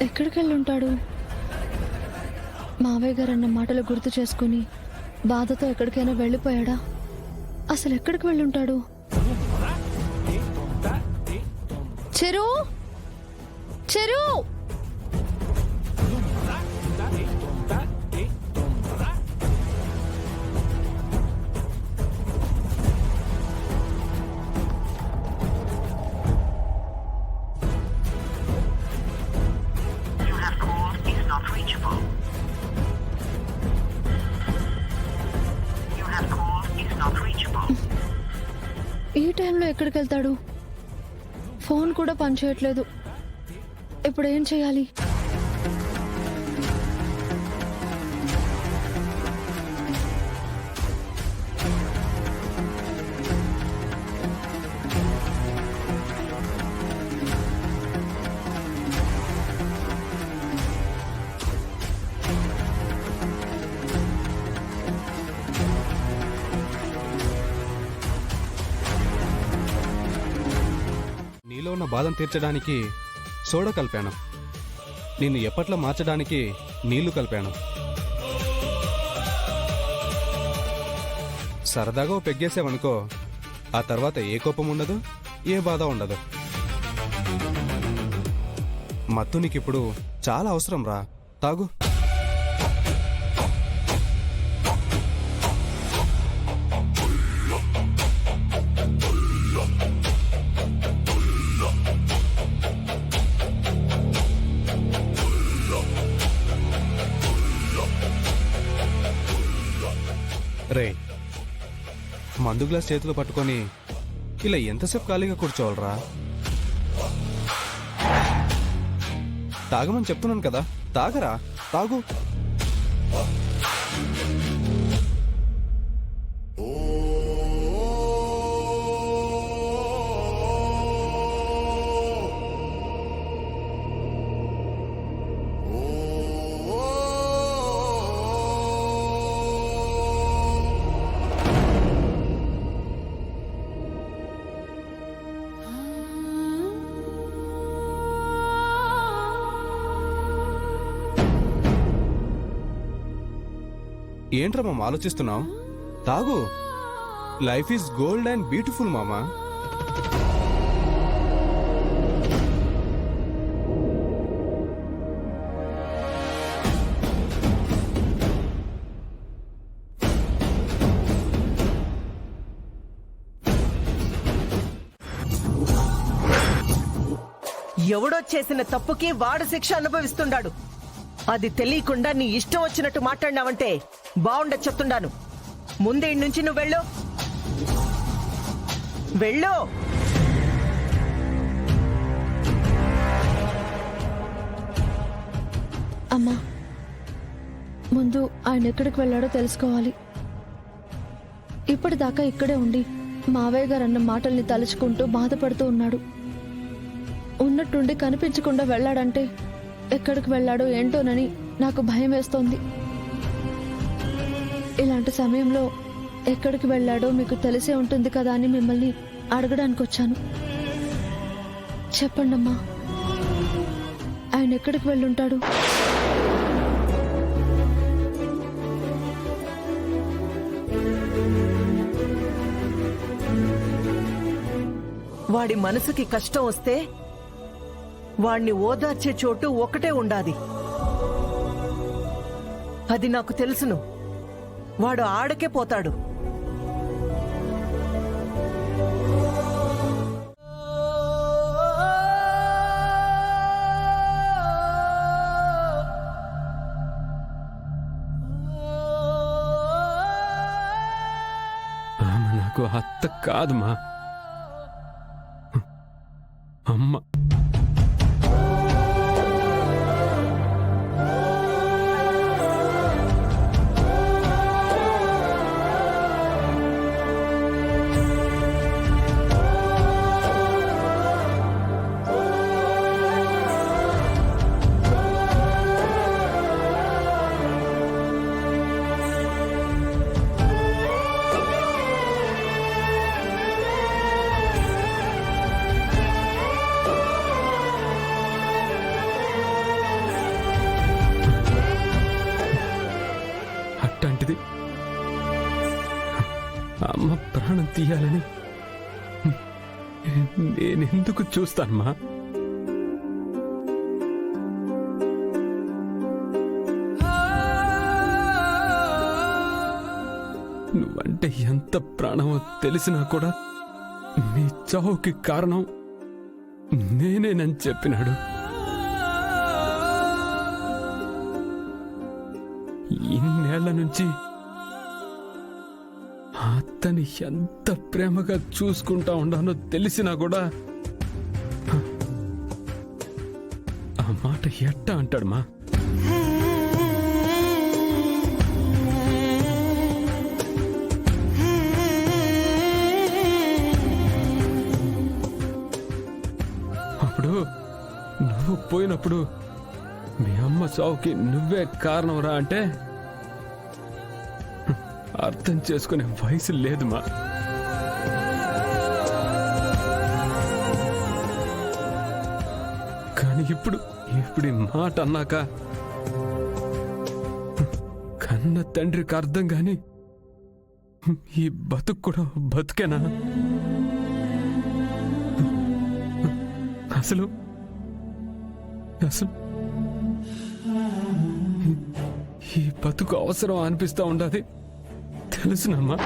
ఎక్కడికి వెళ్ళుంటాడు? మావయ్య గారు అన్న మాటలు గుర్తు చేసుకుని బాధతో ఎక్కడికైనా వెళ్ళిపోయాడా? అసలు ఎక్కడికి వెళ్ళుంటాడు? చెరు చెరు ఈ టైంలో ఎక్కడికి వెళ్తాడు? ఫోన్ కూడా పనిచేయట్లేదు. ఇప్పుడు ఏం చేయాలి? నీలో ఉన్న బాధను తీర్చడానికి సోడా కలిపాను, నిన్ను ఎప్పట్లో మార్చడానికి నీళ్లు కలిపాను. సరదాగా ఓ పెగ్గేసావనుకో, ఆ తర్వాత ఏ కోపం ఉండదు, ఏ బాధ ఉండదు. మత్తు నీకిప్పుడు చాలా అవసరం రా, తాగు. రే, మందు గ్లాస్ చేతిలో పట్టుకొని ఇలా ఎంతసేపు ఖాళీగా కూర్చోవాలరా? తాగమని చెప్తున్నాను కదా, తాగరా, తాగు. ఏంట్రా మామ ఆలోచిస్తున్నావు? తాగు. Life is gold and beautiful మామా. ఎవడో చేసిన తప్పుకి వాడు శిక్ష అనుభవిస్తున్నాడు. అది తెలియకుండా నీ ఇష్టం వచ్చినట్టు మాట్లాడినావంటే బాగుండదు చెప్తుండాను. ముందే నుంచి నువ్వు వెళ్ళు, వెళ్ళు. అమ్మా, ముందు ఆయన ఎక్కడికి వెళ్ళాడో తెలుసుకోవాలి. ఇప్పటిదాకా ఇక్కడే ఉండి మావయ్య గారు అన్న మాటల్ని తలుచుకుంటూ బాధపడుతూ ఉన్నాడు. ఉన్నట్టుండి కనిపించకుండా వెళ్ళాడంటే ఎక్కడికి వెళ్ళాడో ఏంటోనని నాకు భయం వేస్తోంది. ఇలాంటి సమయంలో ఎక్కడికి వెళ్ళాడో మీకు తెలిసే ఉంటుంది కదా అని మిమ్మల్ని అడగడానికి వచ్చాను. చెప్పండమ్మా, ఆయన ఎక్కడికి వెళ్ళుంటాడు? వాడి మనసుకి కష్టం వస్తే వాణ్ణి ఓదార్చే చోటు ఒకటే ఉండాది. అది నాకు తెలుసును. వాడు ఆడకే పోతాడు. నాకు అత్త కాదుమా, అమ్మ. అమ్మ ప్రాణం తీయాలని నేనెందుకు చూస్తానమ్మా? నువ్వంటే ఎంత ప్రాణమో తెలిసినా కూడా నీ చావుకి కారణం నేనేనని చెప్పినాడు. ఇన్నేళ్ల నుంచి అతని ఎంత ప్రేమగా చూసుకుంటా ఉండానో తెలిసినా కూడా ఆ మాట ఎట్టా అంటాడు మా? అప్పుడు నువ్వు పోయినప్పుడు మీ అమ్మ చావుకి నువ్వే కారణంరా అంటే అర్థం చేసుకునే వయసు లేదు మా. కానీ ఇప్పుడు ఈ మాట అన్నాక కన్న తండ్రికి అర్థం కాని ఈ బతుకు కూడా బతుకేనా? అసలు అసలు ఈ బతుకు అవసరం అనిపిస్తా ఉండదు తెలుసునమ్మా.